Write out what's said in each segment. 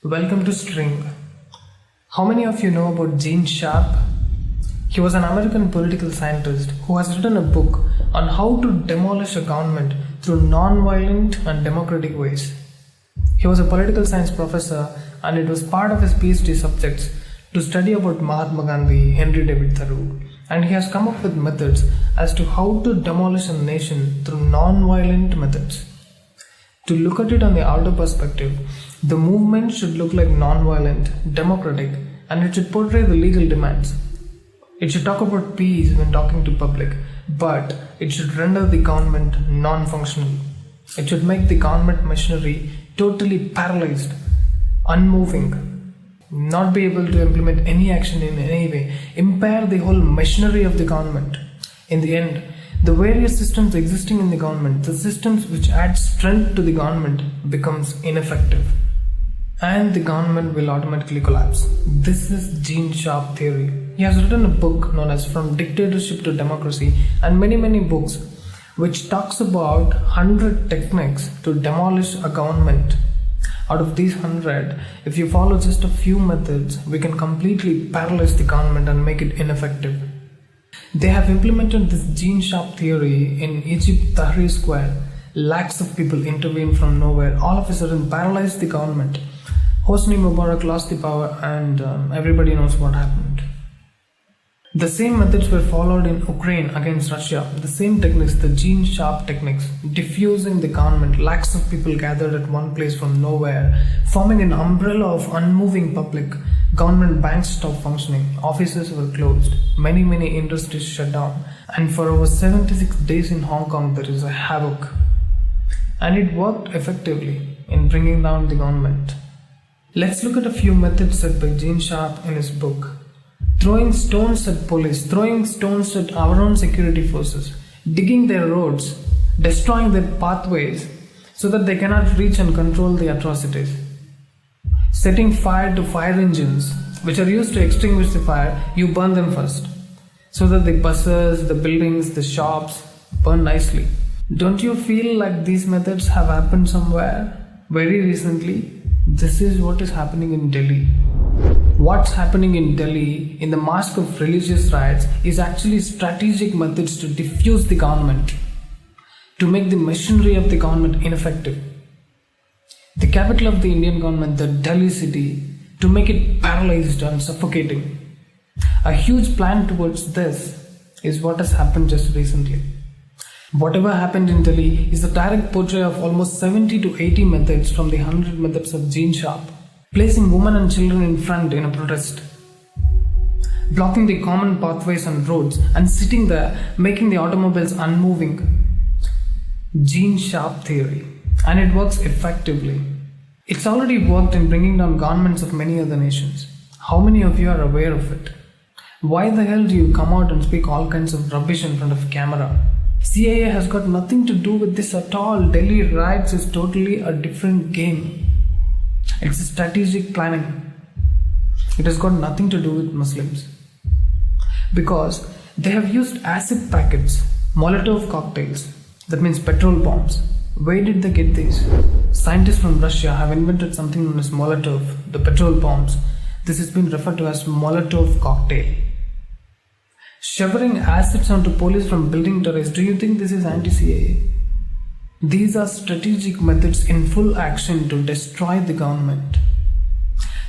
Welcome to String. How many of you know about Gene Sharp? He was an American political scientist who has written a book on how to demolish a government through non-violent and democratic ways. He was a political science professor, and it was part of his PhD subjects to study about Mahatma Gandhi, Henry David Thoreau, and he has come up with methods as to how to demolish a nation through non-violent methods. To look at it on the outer perspective, the movement should look like non-violent, democratic, and it should portray the legal demands. It should talk about peace when talking to public, but it should render the government non-functional. It should make the government machinery totally paralyzed, unmoving, not be able to implement any action in any way, impair the whole machinery of the government. In the end, the various systems existing in the government, the systems which add strength to the government, becomes ineffective, and the government will automatically collapse. This is Gene Sharp theory. He has written a book known as From Dictatorship to Democracy and many books which talks about 100 techniques to demolish a government. Out of these 100, if you follow just a few methods, we can completely paralyze the government and make it ineffective. They have implemented this Gene Sharp theory in Egypt, Tahrir Square. Lakhs of people intervened from nowhere, all of a sudden paralyzed the government. Hosni Mubarak lost the power, and everybody knows what happened. The same methods were followed in Ukraine against Russia. The same techniques, the Gene Sharp techniques, diffusing the government. Lakhs of people gathered at one place from nowhere, forming an umbrella of unmoving public. Government banks stopped functioning, offices were closed, many industries shut down, and for over 76 days in Hong Kong there is a havoc. And it worked effectively in bringing down the government. Let's look at a few methods set by Gene Sharp in his book. Throwing stones at police, throwing stones at our own security forces, digging their roads, destroying their pathways so that they cannot reach and control the atrocities. Setting fire to fire engines, which are used to extinguish the fire, you burn them first, so that the buses, the buildings, the shops burn nicely. Don't you feel like these methods have happened somewhere very recently? This is what is happening in Delhi. What's happening in Delhi in the mask of religious riots is actually strategic methods to diffuse the government, to make the machinery of the government ineffective. The capital of the Indian government, the Delhi city, to make it paralyzed and suffocating. A huge plan towards this is what has happened just recently. Whatever happened in Delhi is a direct portrait of almost 70 to 80 methods from the 100 methods of Gene Sharp, placing women and children in front in a protest, blocking the common pathways and roads, and sitting there making the automobiles unmoving. Gene Sharp theory. And it works effectively. It's already worked in bringing down governments of many other nations. How many of you are aware of it? Why the hell do you come out and speak all kinds of rubbish in front of a camera? CIA has got nothing to do with this at all. Delhi riots is totally a different game. It's a strategic planning. It has got nothing to do with Muslims. Because they have used acid packets, Molotov cocktails, that means petrol bombs. Where did they get these? Scientists from Russia have invented something known as Molotov, the petrol bombs. This has been referred to as Molotov cocktail. Showering acids onto police from building turrets. Do you think this is anti-CIA? These are strategic methods in full action to destroy the government.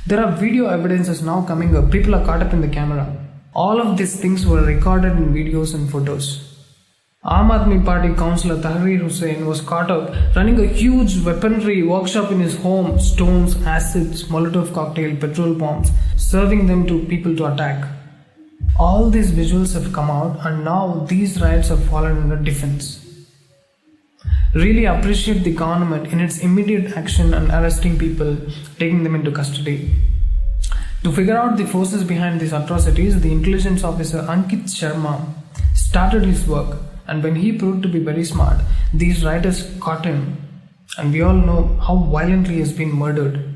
There are video evidences now coming up. People are caught up in the camera. All of these things were recorded in videos and photos. Aam Aadmi Party councillor Tahrir Hussain was caught up running a huge weaponry workshop in his home. Stones, acids, Molotov cocktail, petrol bombs, serving them to people to attack. All these visuals have come out, and now these riots have fallen under defense. Really appreciate the government in its immediate action and arresting people, taking them into custody. To figure out the forces behind these atrocities, the intelligence officer Ankit Sharma started his work, and when he proved to be very smart, these rioters caught him, and we all know how violently he has been murdered.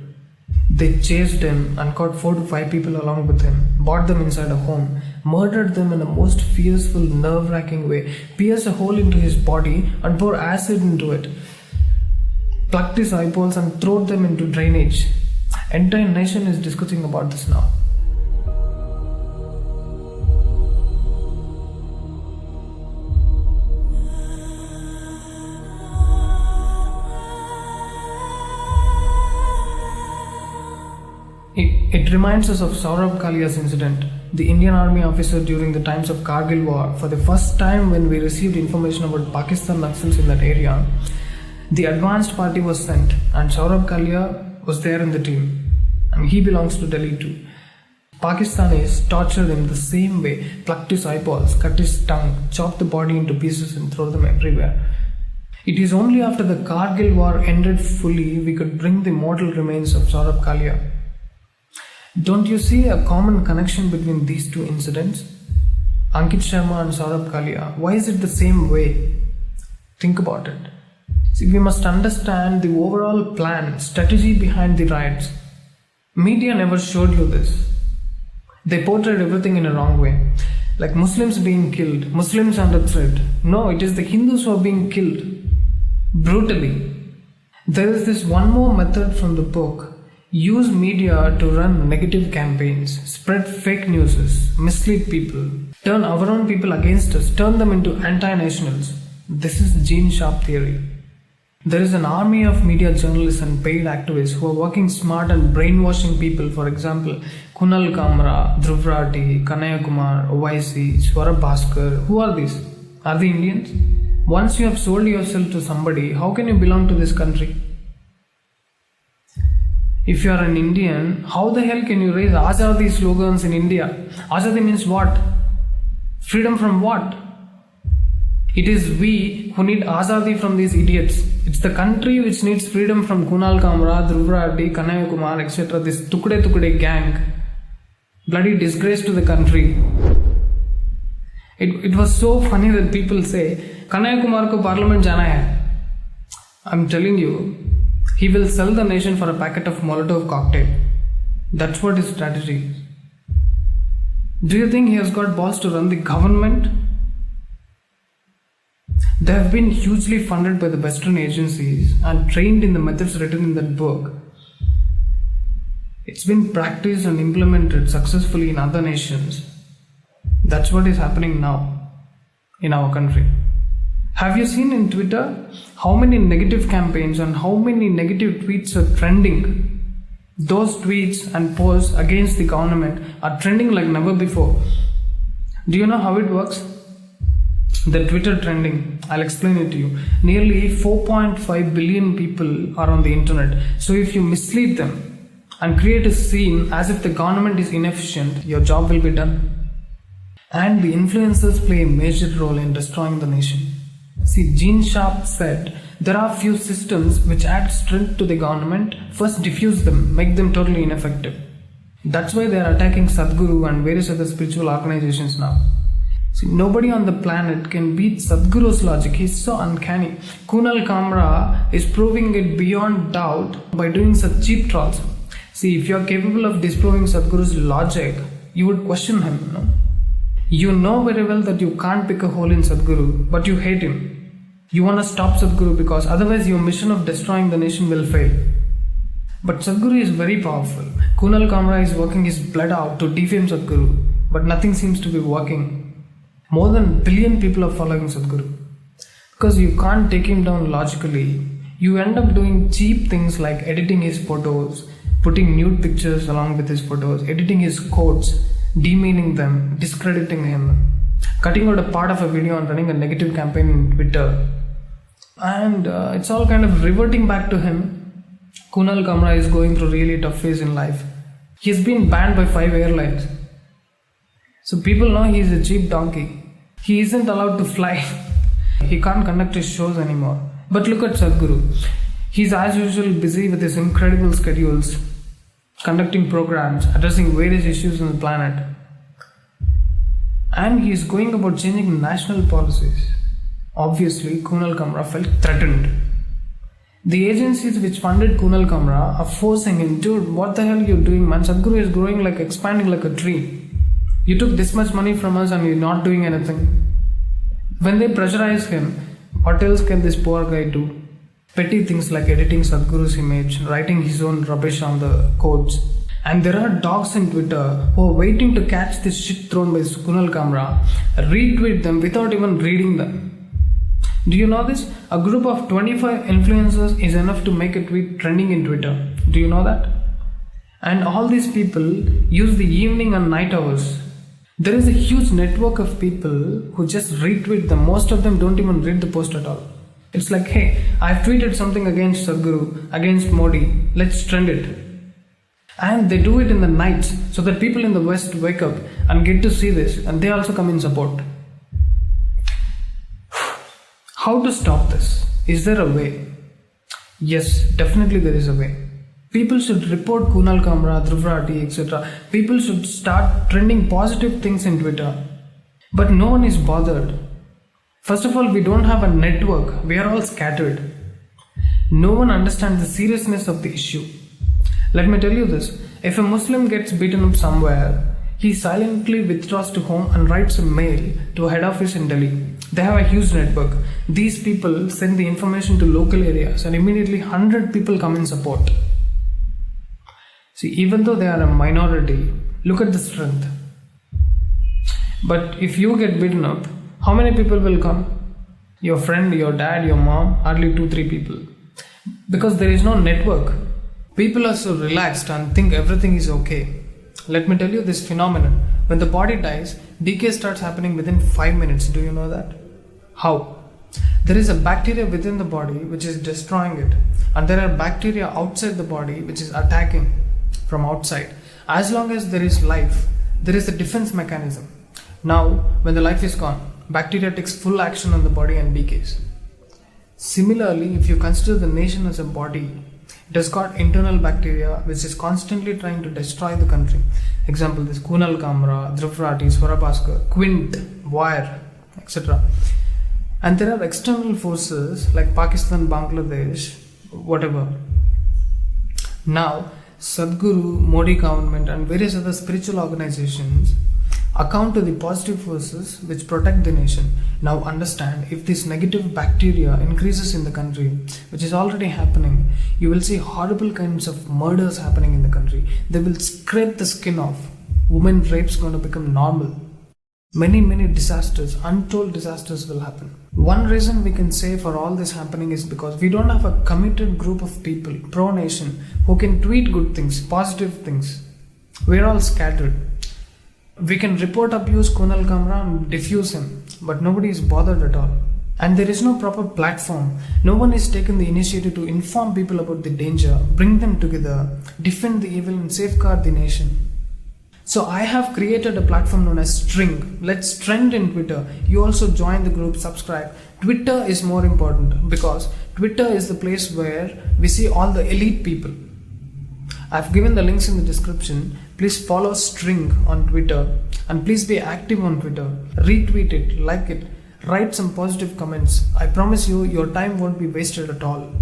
They chased him and caught 4 to 5 people along with him, brought them inside a home, murdered them in a most fearful, nerve-wracking way, pierced a hole into his body and poured acid into it, plucked his eyeballs and threw them into drainage. Entire nation is discussing about this now. It reminds us of Saurabh Kalia's incident, the Indian Army officer during the times of Kargil war. For the first time when we received information about Pakistan Naxals in that area, the advanced party was sent and Saurabh Kalia was there in the team. And he belongs to Delhi too. Pakistanis tortured him the same way, plucked his eyeballs, cut his tongue, chopped the body into pieces and throw them everywhere. It is only after the Kargil war ended fully we could bring the mortal remains of Saurabh Kalia. Don't you see a common connection between these two incidents? Ankit Sharma and Saurabh Kalia. Why is it the same way? Think about it. See, we must understand the overall plan, strategy behind the riots. Media never showed you this. They portrayed everything in a wrong way. Like Muslims being killed, Muslims under threat. No, it is the Hindus who are being killed. Brutally. There is this one more method from the book. Use media to run negative campaigns, spread fake news, mislead people, turn our own people against us, turn them into anti-nationals. This is Gene Sharp theory. There is an army of media journalists and paid activists who are working smart and brainwashing people. For example, Kunal Kamra, Dhruv Rathi, Kanaya Kumar, OIC, Swarab Bhaskar. Who are these? Are they Indians? Once you have sold yourself to somebody, how can you belong to this country? If you are an Indian, how the hell can you raise Azadi slogans in India? Azadi means what? Freedom from what? It is we who need Azadi from these idiots. It's the country which needs freedom from Kunal Kamra, Dhruv Rathi, Kanaya Kumar, etc. This Tukde gang. Bloody disgrace to the country. It was so funny that people say, Kanaya Kumar ko parliament jana hai. I'm telling you, he will sell the nation for a packet of Molotov cocktail. That's what his strategy is. Do you think he has got balls to run the government? They have been hugely funded by the Western agencies and trained in the methods written in that book. It's been practiced and implemented successfully in other nations. That's what is happening now in our country. Have you seen in Twitter how many negative campaigns and how many negative tweets are trending? Those tweets and posts against the government are trending like never before. Do you know how it works? The Twitter trending, I'll explain it to you. Nearly 4.5 billion people are on the internet. So if you mislead them and create a scene as if the government is inefficient, your job will be done. And the influencers play a major role in destroying the nation. See, Gene Sharp said, there are few systems which add strength to the government, first diffuse them, make them totally ineffective. That's why they are attacking Sadhguru and various other spiritual organizations now. See, nobody on the planet can beat Sadhguru's logic. He's so uncanny. Kunal Kamra is proving it beyond doubt by doing such cheap trolls. See, if you are capable of disproving Sadhguru's logic, you would question him, no? You know very well that you can't pick a hole in Sadhguru, but you hate him. You want to stop Sadhguru because otherwise your mission of destroying the nation will fail. But Sadhguru is very powerful. Kunal Kamra is working his blood out to defame Sadhguru, but nothing seems to be working. More than 1 billion people are following Sadhguru. Because you can't take him down logically, you end up doing cheap things like editing his photos, putting nude pictures along with his photos, editing his quotes, demeaning them, discrediting him, cutting out a part of a video and running a negative campaign on Twitter. And it's all kind of reverting back to him. Kunal Kamra is going through a really tough phase in life. He's been banned by 5 airlines. So people know he's a cheap donkey. He isn't allowed to fly. He can't conduct his shows anymore. But look at Sadhguru. He's as usual busy with his incredible schedules, conducting programs, addressing various issues on the planet. And he's going about changing national policies. Obviously, Kunal Kamra felt threatened. The agencies which funded Kunal Kamra are forcing him, dude, what the hell are you doing, man? Sadhguru is growing like, expanding like a tree. You took this much money from us and you're not doing anything. When they pressurize him, what else can this poor guy do? Petty things like editing Sadhguru's image, writing his own rubbish on the codes. And there are dogs in Twitter who are waiting to catch this shit thrown by Kunal Kamra, retweet them without even reading them. Do you know this? A group of 25 influencers is enough to make a tweet trending in Twitter. Do you know that? And all these people use the evening and night hours. There is a huge network of people who just retweet them. Most of them don't even read the post at all. It's like, hey, I've tweeted something against Sadhguru, against Modi, let's trend it. And they do it in the nights so that people in the West wake up and get to see this and they also come in support. How to stop this? Is there a way? Yes, definitely there is a way. People should report Kunal Kamra, Dhruvrati, etc. People should start trending positive things in Twitter. But no one is bothered. First of all, we don't have a network. We are all scattered. No one understands the seriousness of the issue. Let me tell you this. If a Muslim gets beaten up somewhere, he silently withdraws to home and writes a mail to a head office in Delhi. They have a huge network. These people send the information to local areas and immediately 100 people come in support. See, even though they are a minority, look at the strength. But if you get beaten up, how many people will come? Your friend, your dad, your mom, hardly 2-3 people. Because there is no network. People are so relaxed and think everything is okay. Let me tell you this phenomenon. When the body dies, decay starts happening within 5 minutes. Do you know that? How? There is a bacteria within the body which is destroying it. And there are bacteria outside the body which is attacking from outside. As long as there is life, there is a defense mechanism. Now, when the life is gone, bacteria takes full action on the body and decays. Similarly, if you consider the nation as a body, it has got internal bacteria which is constantly trying to destroy the country. Example, this Kunal Kamra, Dhruvrati, Swarabhaskar, Quint, Wire, etc. And there are external forces like Pakistan, Bangladesh, whatever. Now, Sadhguru, Modi government and various other spiritual organizations account to the positive forces which protect the nation. Now understand, if this negative bacteria increases in the country, which is already happening, you will see horrible kinds of murders happening in the country. They will scrape the skin off. Women rape is going to become normal. Many disasters, untold disasters will happen. One reason we can say for all this happening is because we don't have a committed group of people, pro-nation, who can tweet good things, positive things. We're all scattered. We can report abuse Kunal Kamra and diffuse him, but nobody is bothered at all. And there is no proper platform. No one has taken the initiative to inform people about the danger, bring them together, defend the evil and safeguard the nation. So I have created a platform known as String. Let's trend in Twitter. You also join the group, subscribe. Twitter is more important because Twitter is the place where we see all the elite people. I've given the links in the description. Please follow String on Twitter and please be active on Twitter. Retweet it, like it, write some positive comments. I promise you, your time won't be wasted at all.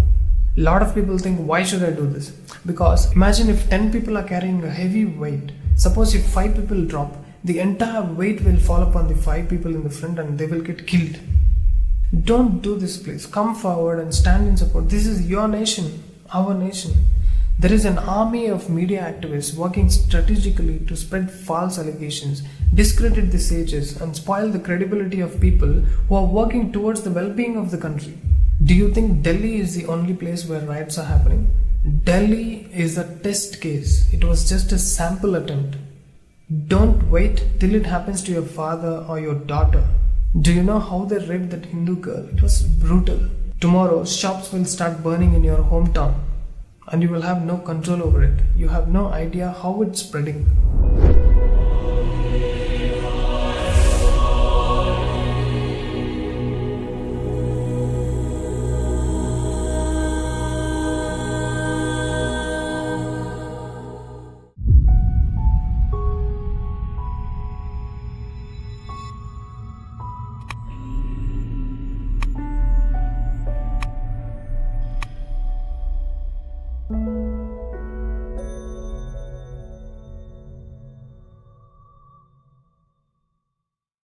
A lot of people think, why should I do this? Because imagine if 10 people are carrying a heavy weight. Suppose if 5 people drop, the entire weight will fall upon the 5 people in the front and they will get killed. Don't do this, please. Come forward and stand in support. This is your nation, our nation. There is an army of media activists working strategically to spread false allegations, discredit the sages, and spoil the credibility of people who are working towards the well-being of the country. Do you think Delhi is the only place where riots are happening? Delhi is a test case. It was just a sample attempt. Don't wait till it happens to your father or your daughter. Do you know how they raped that Hindu girl? It was brutal. Tomorrow, shops will start burning in your hometown and you will have no control over it. You have no idea how it's spreading.